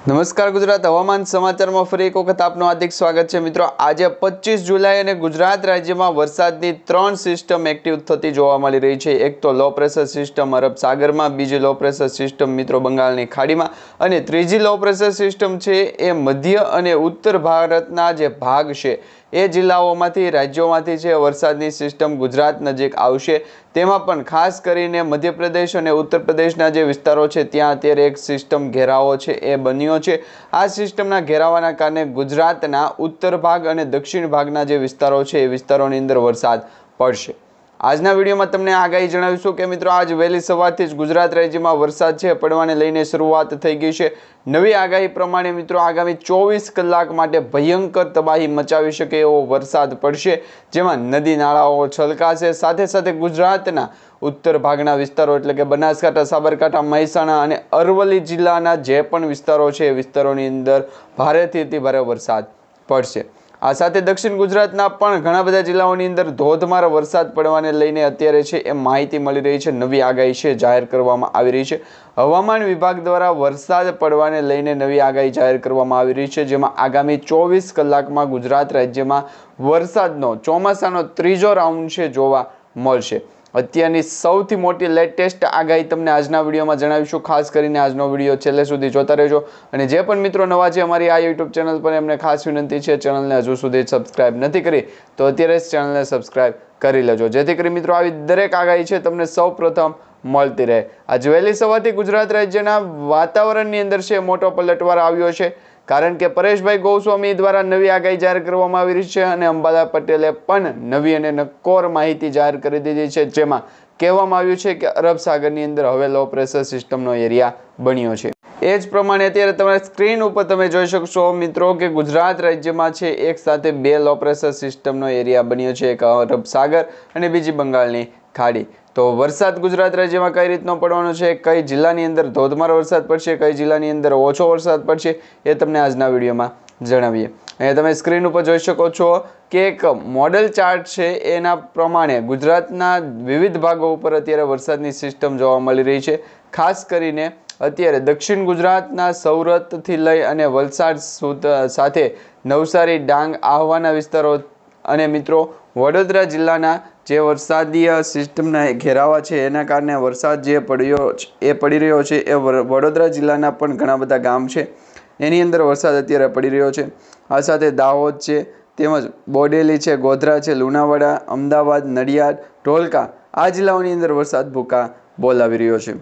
નમસ્કાર ગુજરાત હવામાન સમાચારમાં ફરી એક વખત આપનું હાર્દિક સ્વાગત છે મિત્રો। આજે 25 જુલાઈ અને ગુજરાત રાજ્યમાં વરસાદની 3 સિસ્ટમ એક્ટિવ થતી જોવા મળી રહી છે। એક તો લો પ્રેશર સિસ્ટમ અરબ સાગરમાં, બીજી લો પ્રેશર સિસ્ટમ મિત્રો બંગાળની ખાડીમાં અને ત્રીજી લો પ્રેશર સિસ્ટમ છે એ મધ્ય અને ઉત્તર ભારતના જે ભાગ છે એ જિલ્લાઓમાંથી રાજ્યોમાંથી છે વરસાદની સિસ્ટમ ગુજરાત નજીક આવશે। તેમાં પણ ખાસ કરીને મધ્યપ્રદેશ અને ઉત્તર પ્રદેશના જે વિસ્તારો છે ત્યાં અત્યારે એક સિસ્ટમ ઘેરાવો છે એ બન્યો છે। આ સિસ્ટમના ઘેરાવાના કારણે ગુજરાતના ઉત્તર ભાગ અને દક્ષિણ ભાગના જે વિસ્તારો છે એ વિસ્તારોની અંદર વરસાદ પડશે। આજના વિડીયોમાં તમને આગાહી જણાવીશું કે મિત્રો આજ વહેલી સવારથી જ ગુજરાત રાજ્યમાં વરસાદ છે પડવાને લઈને શરૂઆત થઈ ગઈ છે। નવી આગાહી પ્રમાણે મિત્રો આગામી 24 કલાક માટે ભયંકર તબાહી મચાવી શકે એવો વરસાદ પડશે, જેમાં નદી નાળાઓ છલકાશે। સાથે સાથે ગુજરાતના ઉત્તર ભાગના વિસ્તારો એટલે કે બનાસકાંઠા, સાબરકાંઠા, મહેસાણા અને અરવલ્લી જિલ્લાના જે પણ વિસ્તારો છે એ વિસ્તારોની અંદર ભારેથી અતિ ભારે વરસાદ પડશે। આ સાથે દક્ષિણ ગુજરાતના પણ ઘણા બધા જિલ્લાઓની અંદર ધોધમાર વરસાદ પડવાને લઈને અત્યારે છે એ માહિતી મળી રહી છે। નવી આગાહી છે જાહેર કરવામાં આવી રહી છે। હવામાન વિભાગ દ્વારા વરસાદ પડવાને લઈને નવી આગાહી જાહેર કરવામાં આવી રહી છે, જેમાં આગામી 24 કલાકમાં ગુજરાત રાજ્યમાં વરસાદનો ચોમાસાનો ત્રીજો રાઉન્ડ છે જોવા મળશે। અત્યારની સૌથી મોટી લેટેસ્ટ આગાહી તમને આજના વિડીયોમાં જણાવીશું। ખાસ કરીને આજનો વિડીયો છેલ્લે સુધી જોતા રહેજો અને જે પણ મિત્રો નવા છે અમારી આ યુટ્યુબ ચેનલ પર એમને ખાસ વિનંતી છે ચેનલને હજુ સુધી સબસ્ક્રાઇબ નથી કરી તો અત્યારે જ ચેનલને સબસ્ક્રાઇબ કરી લેજો, જેથી કરી મિત્રો આવી દરેક આગાહી છે તમને સૌપ્રથમ મળતી રહે। આજ વહેલી સવારથી ગુજરાત રાજ્યના વાતાવરણની અંદર છે મોટો પલટવાર આવ્યો છે, કારણ કે પરેશભાઈ ગોસ્વામી દ્વારા નવી આગાહી જાહેર કરવામાં આવી રહી છે અને અંબાલાલ પટેલે પણ નવી અને નક્કોર માહિતી જાહેર કરી દીધી છે, જેમાં કહેવામાં આવ્યું છે કે અરબ સાગરની અંદર હવે લો પ્રેશર સિસ્ટમનો એરિયા બન્યો છે। એ જ પ્રમાણે અત્યારે તમારી સ્ક્રીન ઉપર તમે જોઈ શકશો મિત્રો કે ગુજરાત રાજ્યમાં છે એક સાથે બે લો પ્રેશર સિસ્ટમનો એરિયા બન્યો છે, એક અરબ સાગર અને બીજી બંગાળની ખાડી। તો વરસાદ ગુજરાત રાજ્યમાં કઈ રીતનો પડવાનો છે, કઈ જિલ્લાની અંદર ધોધમાર વરસાદ પડશે, કઈ જિલ્લાની અંદર ઓછો વરસાદ પડશે, એ તમને આજના વિડીયોમાં જણાવીએ। અહીંયા તમે સ્ક્રીન ઉપર જોઈ શકો છો કે એક મોડેલ ચાર્ટ છે એના પ્રમાણે ગુજરાતના વિવિધ ભાગો ઉપર અત્યારે વરસાદની સિસ્ટમ જોવા મળી રહી છે। ખાસ કરીને અત્યારે દક્ષિણ ગુજરાતના સૌરતથી લઈ અને વલસાડ સાથે નવસારી, ડાંગ, આહવાના વિસ્તારો અને મિત્રો વડોદરા જિલ્લાના જે વરસાદીય સિસ્ટમના ઘેરાવા છે એના કારણે વરસાદ જે પડી રહ્યો છે એ વડોદરા જિલ્લાના પણ ઘણા બધા ગામ છે એની અંદર વરસાદ અત્યારે પડી રહ્યો છે। આ સાથે દાહોદ છે, તેમજ બોડેલી છે, ગોધરા છે, લુણાવાડા, અમદાવાદ, નડિયાદ, ધોળકા આ જિલ્લાઓની અંદર વરસાદ ભૂકા બોલાવી રહ્યો છે।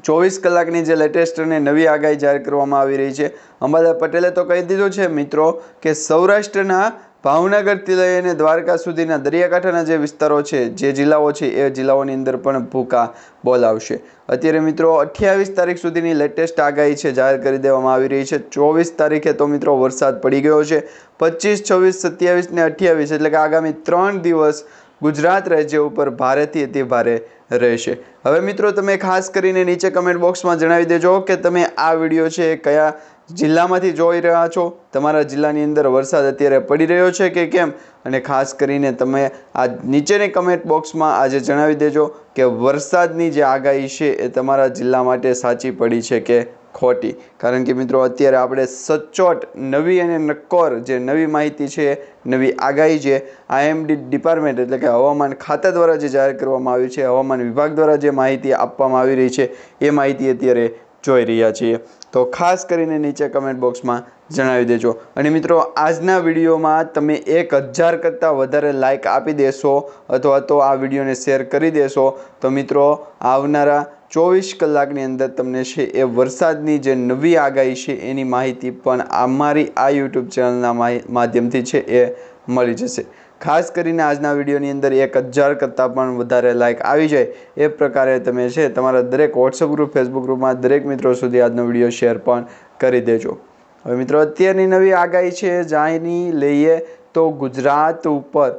24 કલાકની જે લેટેસ્ટ અને નવી આગાહી જાહેર કરવામાં આવી રહી છે, અંબાલાલ પટેલે તો કહી દીધું છે મિત્રો કે સૌરાષ્ટ્રના ભાવનગરથી લઈ અને દ્વારકા સુધીના દરિયાકાંઠાના જે વિસ્તારો છે, જે જિલ્લાઓ છે એ જિલ્લાઓની અંદર પણ ભૂકા બોલાવશે। અત્યારે મિત્રો 28 તારીખ સુધીની લેટેસ્ટ આગાહી છે જાહેર કરી દેવામાં આવી રહી છે। 24 તારીખે તો મિત્રો વરસાદ પડી ગયો છે। 25, 26, 27 ને 28 એટલે કે આગામી 3 દિવસ ગુજરાત રાજ્ય ઉપર ભારેથી અતિ ભારે રહેશે। હવે મિત્રો તમે ખાસ કરીને નીચે કમેન્ટ બોક્સમાં જણાવી દેજો કે તમે આ વિડીયો છે કયા જિલ્લામાંથી જોઈ રહ્યા છો, તમારા જિલ્લાની અંદર વરસાદ અત્યારે પડી રહ્યો છે કે કેમ, અને ખાસ કરીને તમે આ નીચેની કમેન્ટ બોક્સમાં આજે જણાવી દેજો કે વરસાદની જે આગાહી છે એ તમારા જિલ્લા માટે સાચી પડી છે કે ખોટી। કારણ કે મિત્રો અત્યારે આપણે સચોટ નવી અને નક્કોર જે નવી માહિતી છે, નવી આગાહી છે આઈએમડી ડિપાર્ટમેન્ટ એટલે કે હવામાન ખાતા દ્વારા જે જાહેર કરવામાં આવ્યું છે, હવામાન વિભાગ દ્વારા જે માહિતી આપવામાં આવી રહી છે એ માહિતી અત્યારે જોઈ રહ્યા છીએ। તો ખાસ કરીને નીચે કમેન્ટ બોક્સમાં જણાવી દેજો। અને મિત્રો આજના વિડીયોમાં તમે 1000 કરતાં વધારે લાઇક આપી દેશો અથવા તો આ વિડીયોને શેર કરી દેશો તો મિત્રો આવનારા 24 કલાકની અંદર તમને છે એ વરસાદની જે નવી આગાહી છે એની માહિતી પણ અમારી આ યુટ્યુબ ચેનલના માધ્યમથી છે એ મળી જશે। ખાસ કરીને આજના વિડીયોની અંદર 1000 કરતાં પણ વધારે લાઇક આવી જાય એ પ્રકારે તમે છે તમારા દરેક વોટ્સઅપ ગ્રુપ, ફેસબુક ગ્રુપમાં દરેક મિત્રો સુધી આજનો વિડીયો શેર પણ કરી દેજો। હવે મિત્રો અત્યારની નવી આગાહી છે જાણી લઈએ તો ગુજરાત ઉપર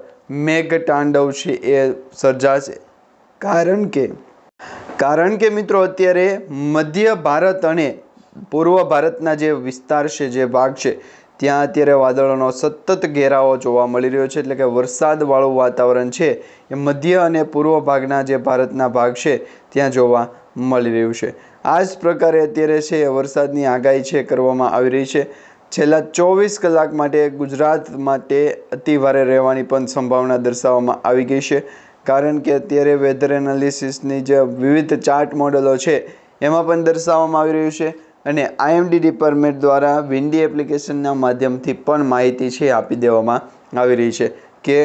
મેઘતાંડવ છે એ સર્જાશે, કારણ કે મિત્રો અત્યારે મધ્ય ભારત અને પૂર્વ ભારતના જે વિસ્તાર છે, જે ભાગ છે ત્યાં અત્યારે વાદળોનો સતત ઘેરાવો જોવા મળી રહ્યો છે, એટલે કે વરસાદવાળું વાતાવરણ છે એ મધ્ય અને પૂર્વ ભાગના જે ભારતના ભાગ છે ત્યાં જોવા મળી રહ્યું છે। આ જ પ્રકારે અત્યારે છે વરસાદની આગાહી છે કરવામાં આવી રહી છે. છેલ્લા 24 કલાક માટે ગુજરાત માટે અતિભારે રહેવાની પણ સંભાવના દર્શાવવામાં આવી ગઈ છે. કારણ કે અત્યારે વેધર એનાલિસિસની જે વિવિધ ચાર્ટ મોડેલો છે એમાં પણ દર્શાવવામાં આવી રહ્યું છે અને IMD ડિપાર્ટમેન્ટ દ્વારા વિન્ડી એપ્લિકેશનના માધ્યમથી પણ માહિતી છે આપી દેવામાં આવી રહી છે કે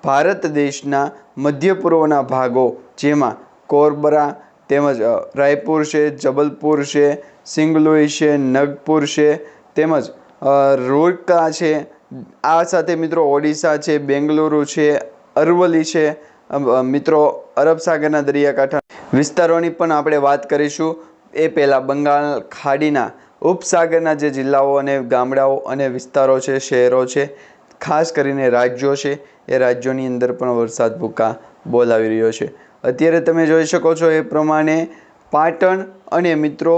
ભારત દેશના મધ્ય પૂર્વના ભાગો જેમાં કોરબરા તેમજ રાયપુર છે, જબલપુર છે, સિંગલુઈ છે, નગપુર છે તેમજ રૂરકા છે, આ સાથે મિત્રો ઓડિશા છે, બેંગલુરુ છે, અરવલ્લી છે, મિત્રો અરબ સાગરના દરિયાકાંઠા વિસ્તારોની પણ આપણે વાત કરીશું. એ પહેલાં બંગાળ ખાડીના ઉપસાગરના જે જિલ્લાઓ અને ગામડાઓ અને વિસ્તારો છે, શહેરો છે, ખાસ કરીને રાજ્યો છે, એ રાજ્યોની અંદર પણ વરસાદ ભૂકા બોલાવી રહ્યો છે. અત્યારે તમે જોઈ શકો છો એ પ્રમાણે પાટણ અને મિત્રો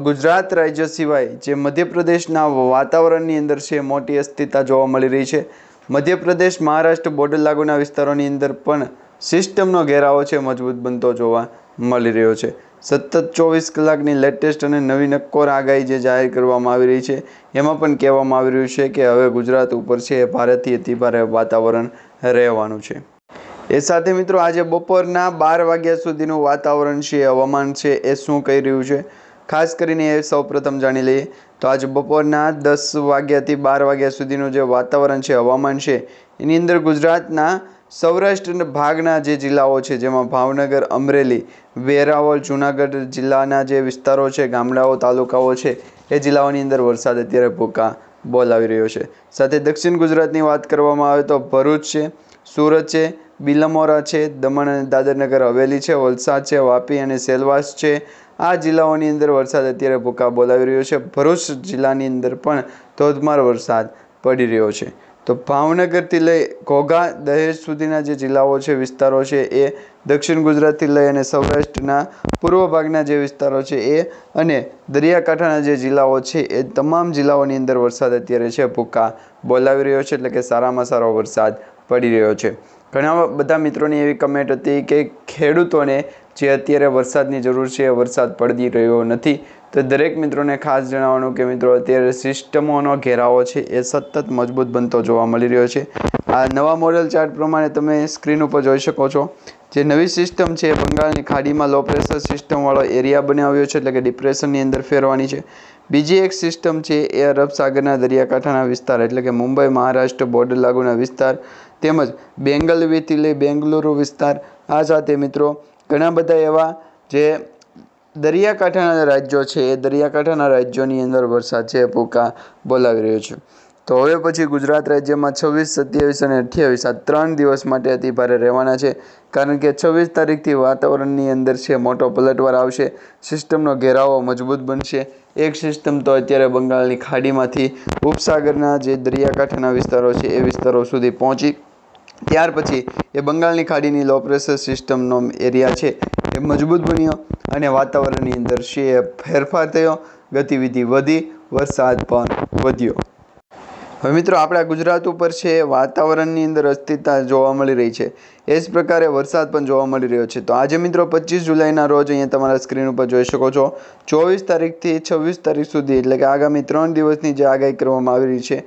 ગુજરાત રાજ્ય સિવાય જે મધ્યપ્રદેશના વાતાવરણની અંદર છે મોટી અસ્થિરતા જોવા મળી રહી છે. મધ્યપ્રદેશ મહારાષ્ટ્ર બોર્ડર લાગુના વિસ્તારોની અંદર પણ સિસ્ટમનો ઘેરાવો છે મજબૂત બનતો જોવા મળી રહ્યો છે. સતત 24 કલાકની લેટેસ્ટ અને નવી નક્કોર આગાહી જે જાહેર કરવામાં આવી રહી છે એમાં પણ કહેવામાં આવી રહ્યું છે કે હવે ગુજરાત ઉપર છે ભારેથી અતિભારે વાતાવરણ રહેવાનું છે. એ સાથે મિત્રો આજે બપોરના 12 વાગ્યા સુધીનું વાતાવરણ છે, હવામાન છે એ શું કહી રહ્યું છે ખાસ કરીને એ સૌપ્રથમ જાણી લઈએ. તો આજે બપોરના 10 વાગ્યાથી 12 વાગ્યા સુધીનું જે વાતાવરણ છે, હવામાન છે એની અંદર ગુજરાતના સૌરાષ્ટ્ર ભાગના જે જિલ્લાઓ છે જેમાં ભાવનગર, અમરેલી, વેરાવળ, જૂનાગઢ જિલ્લાના જે વિસ્તારો છે, ગામડાઓ, તાલુકાઓ છે એ જિલ્લાઓની અંદર વરસાદ અત્યારે ભૂકા બોલાવી રહ્યો છે. સાથે દક્ષિણ ગુજરાતની વાત કરવામાં આવે તો ભરૂચ છે, સુરત છે, બિલમોરા છે, દમણ અને દાદરનગર હવેલી છે, વલસાડ છે, વાપી અને સેલવાસ છે, આ જિલ્લાઓની અંદર વરસાદ અત્યારે ભૂકા બોલાવી રહ્યો છે. ભરૂચ જિલ્લાની અંદર પણ ધોધમાર વરસાદ પડી રહ્યો છે. તો ભાવનગરથી લઈ ઘોઘા, દહેજ સુધીના જે જિલ્લાઓ છે, વિસ્તારો છે એ દક્ષિણ ગુજરાતથી લઈ અને સૌરાષ્ટ્રના પૂર્વ ભાગના જે વિસ્તારો છે એ અને દરિયાકાંઠાના જે જિલ્લાઓ છે એ તમામ જિલ્લાઓની અંદર વરસાદ અત્યારે છે ભૂકા બોલાવી રહ્યો છે, એટલે કે સારામાં સારો વરસાદ પડી રહ્યો છે. ઘણા બધા મિત્રોની એવી કમેન્ટ હતી કે ખેડૂતોને જે અત્યારે વરસાદની જરૂર છે એ વરસાદ પડી રહ્યો નથી. તો દરેક મિત્રોને ખાસ જણાવવાનું કે મિત્રો અત્યારે સિસ્ટમોનો ઘેરાવો છે એ સતત મજબૂત બનતો જોવા મળી રહ્યો છે. આ નવા મોડેલ ચાર્ટ પ્રમાણે તમે સ્ક્રીન ઉપર જોઈ શકો છો જે નવી સિસ્ટમ છે બંગાળની ખાડીમાં લો પ્રેશર સિસ્ટમવાળો એરિયા બનાવ્યો છે, એટલે કે ડિપ્રેશનની અંદર ફેરવાની છે. બીજી એક સિસ્ટમ છે એ અરબ સાગરના દરિયાકાંઠાના વિસ્તાર એટલે કે મુંબઈ મહારાષ્ટ્ર બોર્ડર લાગુના વિસ્તાર તેમજ બેંગલવીથી લઈ બેંગલુરુ વિસ્તાર, આ સાથે મિત્રો ઘણા બધા એવા જે દરિયાકાંઠાના રાજ્યો છે એ દરિયાકાંઠાના રાજ્યોની અંદર વરસાદ છે ભૂકા બોલાવી રહ્યો છે. તો હવે પછી ગુજરાત રાજ્યમાં 26, 27 અને 28 આ 3 દિવસ માટે અતિભારે રહેવાના છે. કારણ કે 26 તારીખથી વાતાવરણની અંદર છે મોટો પલટવાર આવશે, સિસ્ટમનો ઘેરાવો મજબૂત બનશે. એક સિસ્ટમ તો અત્યારે બંગાળની ખાડીમાંથી ઉપસાગરના જે દરિયાકાંઠાના વિસ્તારો છે એ વિસ્તારો સુધી પહોંચી, ત્યાર પછી એ બંગાળની ખાડીની લો પ્રેશર સિસ્ટમનો એરિયા છે એ મજબૂત બન્યો અને વાતાવરણની અંદર છે એ ફેરફાર થયો, ગતિવિધિ વધી, વરસાદ પણ વધ્યો. હવે મિત્રો આપણા ગુજરાત ઉપર છે વાતાવરણની અંદર અસ્થિરતા જોવા મળી રહી છે, એ જ પ્રકારે વરસાદ પણ જોવા મળી રહ્યો છે. તો આજે મિત્રો 25 જુલાઈના રોજ અહીંયા તમારા સ્ક્રીન ઉપર જોઈ શકો છો 24 તારીખથી 26 તારીખ સુધી એટલે કે આગામી 3 દિવસની જે આગાહી કરવામાં આવી રહી છે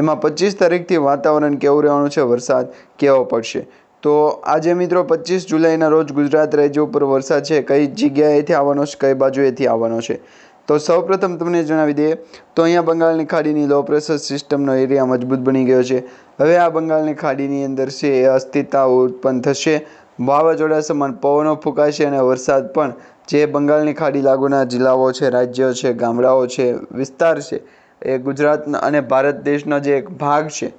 એમાં 25 તારીખથી વાતાવરણ કેવું રહેવાનું છે, વરસાદ કેવો પડશે. તો આજે મિત્રો 25 જુલાઈના રોજ ગુજરાત રાજ્ય ઉપર વરસાદ છે કઈ જગ્યાએથી આવવાનો છે, કઈ બાજુએથી આવવાનો છે. તો સૌપ્રથમ તમને જણાવી દઈએ તો અહીંયા બંગાળની ખાડીની લો પ્રેશર સિસ્ટમનો એરિયા મજબૂત બની ગયો છે. હવે આ બંગાળની ખાડીની અંદર છે એ અસ્થિરતા ઉત્પન્ન થશે, વાવાઝોડા સમાન પવનો ફૂંકાશે અને વરસાદ પણ જે બંગાળની ખાડી લાગુના જિલ્લાઓ છે, રાજ્યો છે, ગામડાઓ છે, વિસ્તાર છે એ ગુજરાતના અને ભારત દેશનો જે એક ભાગ છે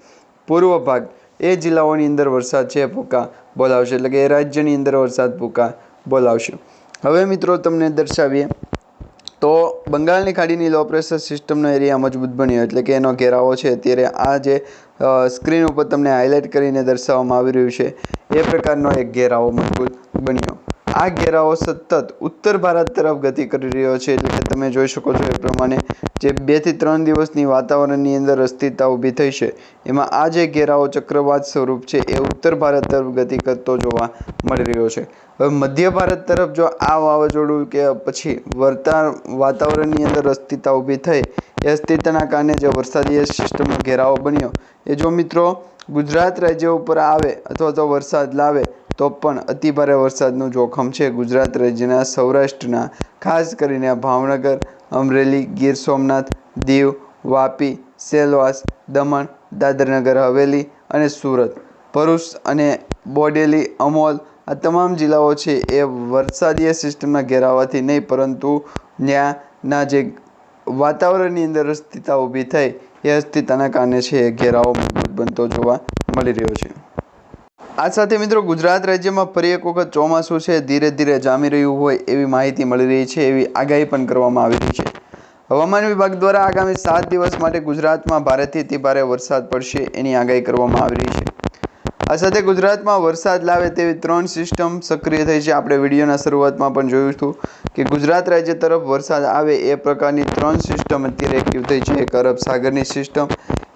પૂર્વ ભાગ એ જિલ્લાઓની અંદર વરસાદ છે ભૂકા બોલાવશે, એટલે કે એ રાજ્યની અંદર વરસાદ ભૂકા બોલાવશે. હવે મિત્રો તમને દર્શાવીએ તો બંગાળની ખાડીની લો પ્રેશર સિસ્ટમનો એરિયા મજબૂત બન્યો એટલે કે એનો ઘેરાવો છે અત્યારે આ જે સ્ક્રીન ઉપર તમને હાઇલાઇટ કરીને દર્શાવવામાં આવી રહ્યું છે એ પ્રકારનો એક ઘેરાવો મજબૂત બન્યો. આ ઘેરાવો સતત ઉત્તર ભારત તરફ ગતિ કરી રહ્યો છે, એટલે કે તમે જોઈ શકો છો એ પ્રમાણે જે 2 થી 3 દિવસની વાતાવરણની અંદર અસ્થિરતા ઊભી થઈ છે, એમાં આ જે ઘેરાવો ચક્રવાત સ્વરૂપ છે એ ઉત્તર ભારત તરફ ગતિ કરતો જોવા મળી રહ્યો છે. હવે મધ્ય ભારત તરફ જો આ વાવાઝોડું કે પછી વાતાવરણની અંદર અસ્થિરતા ઊભી થઈ, એ અસ્થિરતાના કારણે જે વરસાદી સિસ્ટમનો ઘેરાવો બન્યો એ જો મિત્રો ગુજરાત રાજ્ય ઉપર આવે અથવા તો વરસાદ લાવે તો પણ અતિભારે વરસાદનું જોખમ છે ગુજરાત રાજ્યના સૌરાષ્ટ્રના, ખાસ કરીને ભાવનગર, અમરેલી, ગીર સોમનાથ, દીવ, વાપી, સેલવાસ, દમણ, દાદરનગર હવેલી અને સુરત, ભરૂચ અને બોડેલી, અમોલ આ તમામ જિલ્લાઓ છે એ વરસાદીય સિસ્ટમના ઘેરાવાથી નહીં પરંતુ ત્યાંના જે વાતાવરણની અંદર અસ્થિરતા ઊભી થઈ એ અસ્થિરતાના કારણે છે એ ઘેરાવો મજબૂત બનતો જોવા મળી રહ્યો છે. આ સાથે મિત્રો ગુજરાત રાજ્યમાં ફરી એક વખત ચોમાસું છે ધીરે ધીરે જામી રહ્યું હોય એવી માહિતી મળી રહી છે, એવી આગાહી પણ કરવામાં આવી રહી છે. હવામાન વિભાગ દ્વારા આગામી 7 દિવસ માટે ગુજરાતમાં ભારેથી અતિભારે વરસાદ પડશે એની આગાહી કરવામાં આવી રહી છે. આ સાથે ગુજરાતમાં વરસાદ લાવે તેવી 3 સિસ્ટમ સક્રિય થઈ છે. આપણે વિડીયોના શરૂઆતમાં પણ જોયું હતું કે ગુજરાત રાજ્ય તરફ વરસાદ આવે એ પ્રકારની 3 સિસ્ટમ અત્યારે એક્ટિવ થઈ છે. એક અરબ સાગરની સિસ્ટમ,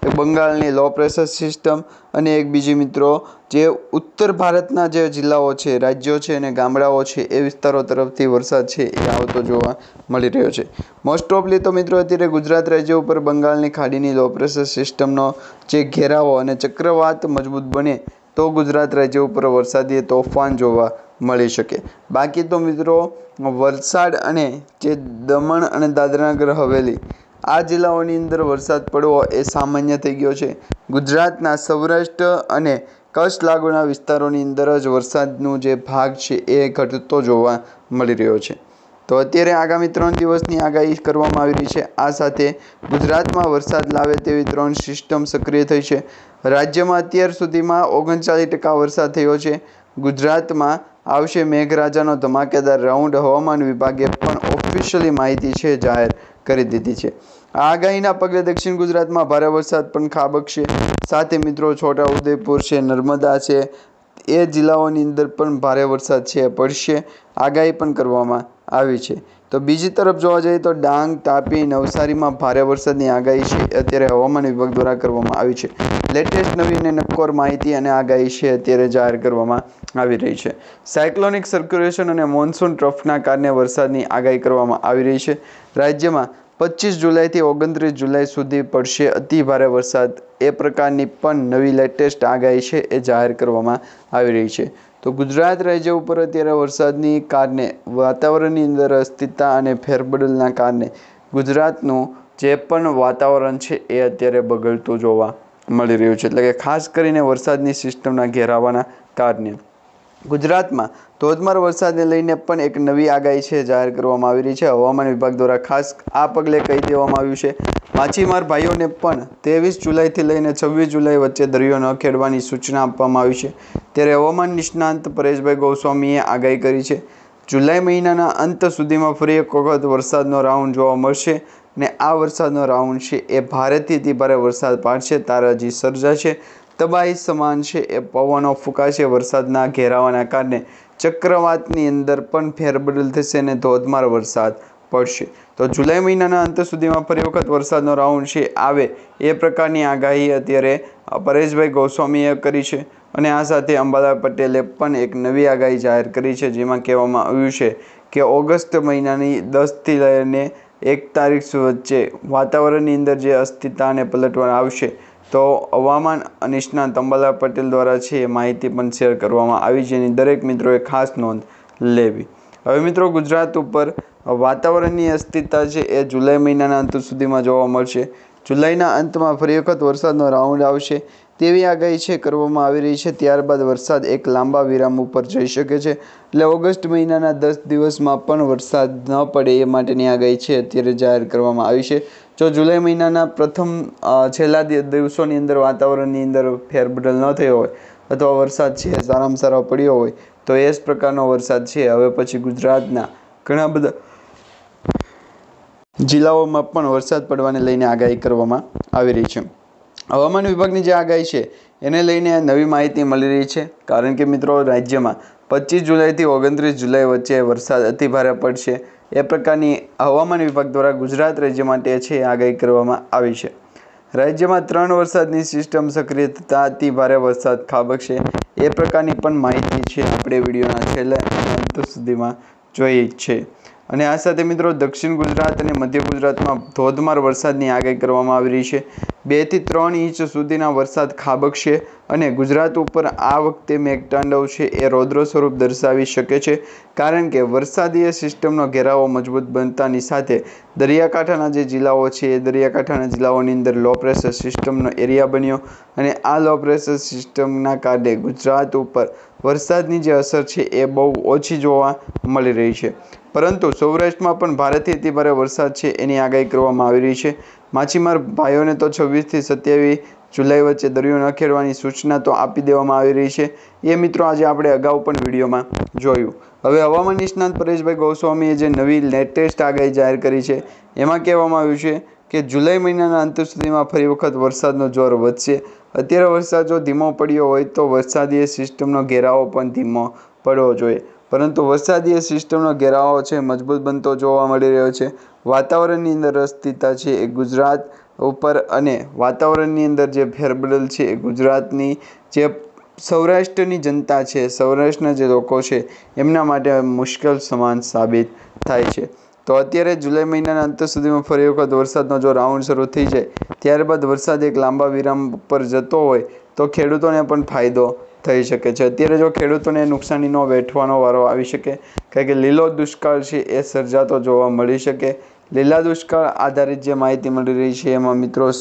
એક બંગાળની લો પ્રેશર સિસ્ટમ અને એક બીજી મિત્રો જે ઉત્તર ભારતના જે જિલ્લાઓ છે, રાજ્યો છે અને ગામડાઓ છે એ વિસ્તારો તરફથી વરસાદ છે એ આવતો જોવા મળી રહ્યો છે. મોસ્ટ ઓફલી તો મિત્રો અત્યારે ગુજરાત રાજ્ય ઉપર બંગાળની ખાડીની લો પ્રેશર સિસ્ટમનો જે ઘેરાવો અને ચક્રવાત મજબૂત બને તો ગુજરાત રાજ્ય ઉપર વરસાદી તોફાન જોવા મળી શકે. બાકી તો મિત્રો વલસાડ અને જે દમણ અને દાદરાનગર હવેલી આ જિલ્લાઓની અંદર વરસાદ પડવો એ સામાન્ય થઈ ગયો છે. ગુજરાતના સૌરાષ્ટ્ર અને કચ્છ લાગુના વિસ્તારોની અંદર જ વરસાદનું જે ભાગ છે એ ઘટતો જોવા મળી રહ્યો છે. તો અત્યારે આગામી 3 દિવસની આગાહી કરવામાં આવી રહી છે. આ સાથે ગુજરાતમાં વરસાદ લાવે તેવી 3 સિસ્ટમ સક્રિય થઈ છે. રાજ્યમાં અત્યાર સુધીમાં 39% વરસાદ થયો છે. ગુજરાતમાં આવશે મેઘરાજાનો ધમાકેદાર રાઉન્ડ, હવામાન વિભાગે પણ ઓફિશિયલી માહિતી છે જાહેર કરી દીધી છે. આ આગાહીના પગલે દક્ષિણ ગુજરાતમાં ભારે વરસાદ પણ ખાબકશે. સાથે મિત્રો છોટાઉદેપુર છે, નર્મદા છે એ જિલ્લાઓની અંદર પણ ભારે વરસાદ છે પડશે, આગાહી પણ કરવામાં આવી છે. તો બીજી તરફ જોવા જઈએ તો ડાંગ, તાપી, નવસારીમાં ભારે વરસાદની આગાહી છે અત્યારે હવામાન વિભાગ દ્વારા કરવામાં આવી છે. લેટેસ્ટ નવી અને નક્કોર માહિતી અને આગાહી છે અત્યારે જાહેર કરવામાં આવી રહી છે. સાયક્લોનિક સર્ક્યુલેશન અને મોન્સૂન ટ્રફના કારણે વરસાદની આગાહી કરવામાં આવી રહી છે. રાજ્યમાં 25 જુલાઈથી 29 જુલાઈ સુધી પડશે અતિ ભારે વરસાદ, એ પ્રકારની પણ નવી લેટેસ્ટ આગાહી છે એ જાહેર કરવામાં આવી રહી છે. તો ગુજરાત રાજ્ય ઉપર અત્યારે વરસાદની કારણે વાતાવરણની અંદર અસ્થિરતા અને ફેરબદલના કારણે ગુજરાતનું જે પણ વાતાવરણ છે એ અત્યારે બગડતું જોવા મળી રહ્યું છે. એટલે કે ખાસ કરીને વરસાદની સિસ્ટમના ઘેરાવાના કારણે ગુજરાતમાં ધોધમાર વરસાદને લઈને પણ એક નવી આગાહી છે જાહેર કરવામાં આવી રહી છે. હવામાન વિભાગ દ્વારા ખાસ આ પગલે કહી દેવામાં આવ્યું છે માછીમાર ભાઈઓને પણ 23 જુલાઈથી લઈને 26 જુલાઈ વચ્ચે દરિયો ન ખેડવાની સૂચના આપવામાં આવી છે. ત્યારે હવામાન નિષ્ણાંત પરેશભાઈ ગોસ્વામીએ આગાહી કરી છે જુલાઈ મહિનાના અંત સુધીમાં ફરી એક વખત વરસાદનો રાઉન્ડ જોવા મળશે ને આ વરસાદનો રાઉન્ડ છે એ ભારેથી અતિભારે વરસાદ પાડશે, તારાજી સર્જાશે, તબાહી સમાન છે એ પવનો ફૂંકાશે. વરસાદના ઘેરાવાના કારણે ચક્રવાતની અંદર પણ ફેરબદલ થશે અને ધોધમાર વરસાદ પડશે. તો જુલાઈ મહિનાના અંત સુધીમાં ફરી વખત વરસાદનો રાઉન્ડ છે આવે એ પ્રકારની આગાહી અત્યારે પરેશભાઈ ગોસ્વામીએ કરી છે. અને આ સાથે અંબાલાલ પટેલે પણ એક નવી આગાહી જાહેર કરી છે જેમાં કહેવામાં આવ્યું છે કે ઓગસ્ટ મહિનાની 10થી લઈને 1 તારીખ વચ્ચે વાતાવરણની અંદર જે અસ્થિરતા અને પલટવાર આવશે તો હવામાન નિષ્ણાત અંબાલાલ પટેલ દ્વારા છે એ માહિતી પણ શેર કરવામાં આવી, જેની દરેક મિત્રોએ ખાસ નોંધ લેવી. હવે મિત્રો ગુજરાત ઉપર વાતાવરણની અસ્થિરતા છે એ જુલાઈ મહિનાના અંત સુધીમાં જોવા મળશે. જુલાઈના અંતમાં ફરી વખત વરસાદનો રાઉન્ડ આવશે તેવી આગાહી છે કરવામાં આવી રહી છે. ત્યારબાદ વરસાદ એક લાંબા વિરામ ઉપર જઈ શકે છે. એટલે ઓગસ્ટ મહિનાના 10 દિવસમાં પણ વરસાદ ન પડે એ માટેની આગાહી છે અત્યારે જાહેર કરવામાં આવી છે. જો જુલાઈ મહિનાના પ્રથમ છેલ્લા દિવસોની અંદર વાતાવરણની અંદર ફેરબદલ ન થયો હોય અથવા વરસાદ છે સારામાં સારો પડ્યો હોય તો એ જ પ્રકારનો વરસાદ છે હવે પછી ગુજરાતના ઘણા બધા જિલ્લાઓમાં પણ વરસાદ પડવાને લઈને આગાહી કરવામાં આવી રહી છે. હવામાન વિભાગની જે આગાહી છે એને લઈને નવી માહિતી મળી રહી છે કારણ કે મિત્રો રાજ્યમાં 25 જુલાઈથી 29 જુલાઈ વચ્ચે વરસાદ અતિભારે પડશે એ પ્રકારની હવામાન વિભાગ દ્વારા ગુજરાત રાજ્ય માટે છે આગાહી કરવામાં આવી છે। રાજ્યમાં 3 વરસાદની સિસ્ટમ સક્રિય થતાં અતિભારે વરસાદ ખાબકશે એ પ્રકારની પણ માહિતી છે આપણે વિડીયોના છેલ્લે અંત સુધીમાં જોઈ છે। અને આ સાથે મિત્રો દક્ષિણ ગુજરાત અને મધ્ય ગુજરાતમાં ધોધમાર વરસાદની આગાહી કરવામાં આવી રહી છે। 2 થી 3 ઇંચ સુધીના વરસાદ ખાબકશે અને ગુજરાત ઉપર આ વખતે મેઘતાંડવ છે એ રૌદ્ર સ્વરૂપ દર્શાવી શકે છે, કારણ કે વરસાદીય સિસ્ટમનો ઘેરાવો મજબૂત બનતાની સાથે દરિયાકાંઠાના જે જિલ્લાઓ છે એ દરિયાકાંઠાના જિલ્લાઓની અંદર લો પ્રેશર સિસ્ટમનો એરિયા બન્યો અને આ લો પ્રેશર સિસ્ટમના કારણે ગુજરાત ઉપર વરસાદની જે અસર છે એ બહુ ઓછી જોવા મળી રહી છે। પરંતુ સૌરાષ્ટ્રમાં પણ ભારેથી અતિભારે વરસાદ છે એની આગાહી કરવામાં આવી રહી છે। માછીમાર ભાઈઓને તો 26 થી 27 જુલાઈ વચ્ચે દરિયો ન ખેડવાની સૂચના તો આપી દેવામાં આવી રહી છે। એ મિત્રો આજે આપણે અગાઉ પણ વિડીયોમાં જોયું। હવે હવામાન નિષ્ણાત પરેશભાઈ ગોસ્વામીએ જે નવી લેટેસ્ટ આગાહી જાહેર કરી છે એમાં કહેવામાં આવ્યું છે કે જુલાઈ મહિનાના અંત સુધીમાં ફરી વખત વરસાદનો જોર વધશે। અત્યારે વરસાદ જો ધીમો પડ્યો હોય તો વરસાદીય સિસ્ટમનો ઘેરાવો પણ ધીમો પડવો જોઈએ, પરંતુ વરસાદીય સિસ્ટમનો ઘેરાવો છે મજબૂત બનતો જોવા મળી રહ્યો છે। વાતાવરણની અંદર અસ્થિરતા છે એ ગુજરાત ઉપર અને વાતાવરણની અંદર જે ફેરબદલ છે એ ગુજરાતની જે સૌરાષ્ટ્રની જનતા છે, સૌરાષ્ટ્રના જે લોકો છે એમના માટે મુશ્કેલ સમાન સાબિત થાય છે। તો અત્યારે જુલાઈ મહિનાના અંત સુધીમાં ફરી વખત વરસાદનો જો રાઉન્ડ શરૂ થઈ જાય, ત્યારબાદ વરસાદ એક લાંબા વિરામ પર જતો હોય તો ખેડૂતોને પણ ફાયદો થઈ શકે છે। અત્યારે જો ખેડૂતોને નુકસાનીનો વેઠવાનો વારો આવી શકે, કારણ કે લીલો દુષ્કાળ છે એ સર્જાતો જોવા મળી શકે। લીલા દુષ્કાળ આધારિત જે માહિતી મળી રહી છે એમાં મિત્રો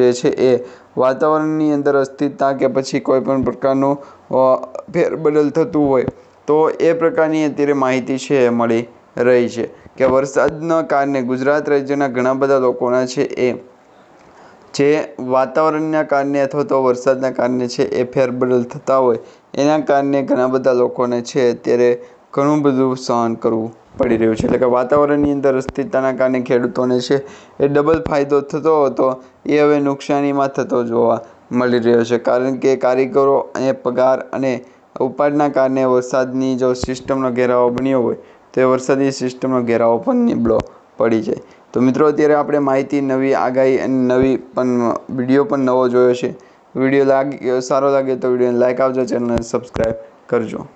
જે છે એ વાતાવરણની અંદર અસ્થિરતા કે પછી કોઈ પણ પ્રકારનું ફેરબદલ થતું હોય તો એ પ્રકારની અત્યારે માહિતી છે એ મળી રહી છે કે વરસાદના કારણે ગુજરાત રાજ્યના ઘણા બધા લોકોના છે એ જે વાતાવરણના કારણે અથવા તો વરસાદના કારણે છે એ ફેરબદલ થતા હોય એના કારણે ઘણા બધા લોકોને છે અત્યારે ઘણું બધું સહન કરવું પડી રહ્યું છે। એટલે કે વાતાવરણની અંદર અસ્થિરતાના કારણે ખેડૂતોને છે એ ડબલ ફાયદો થતો હતો એ હવે નુકસાનીમાં થતો જોવા મળી રહ્યો છે, કારણ કે કારીગરો અને પગાર અને ઉપાડના કારણે વરસાદની જો સિસ્ટમનો ઘેરાવો બન્યો હોય તો એ વરસાદી સિસ્ટમનો ઘેરાવો પણ નીબળો પડી જાય। તો મિત્રો અત્યારે આપણે માહિતી, નવી આગાહી અને નવી પણ વિડીયો પણ નવો જોયો છે। વિડીયો સારો લાગે તો વિડીયોને લાઇક આપજો, ચેનલને સબસ્ક્રાઈબ કરજો।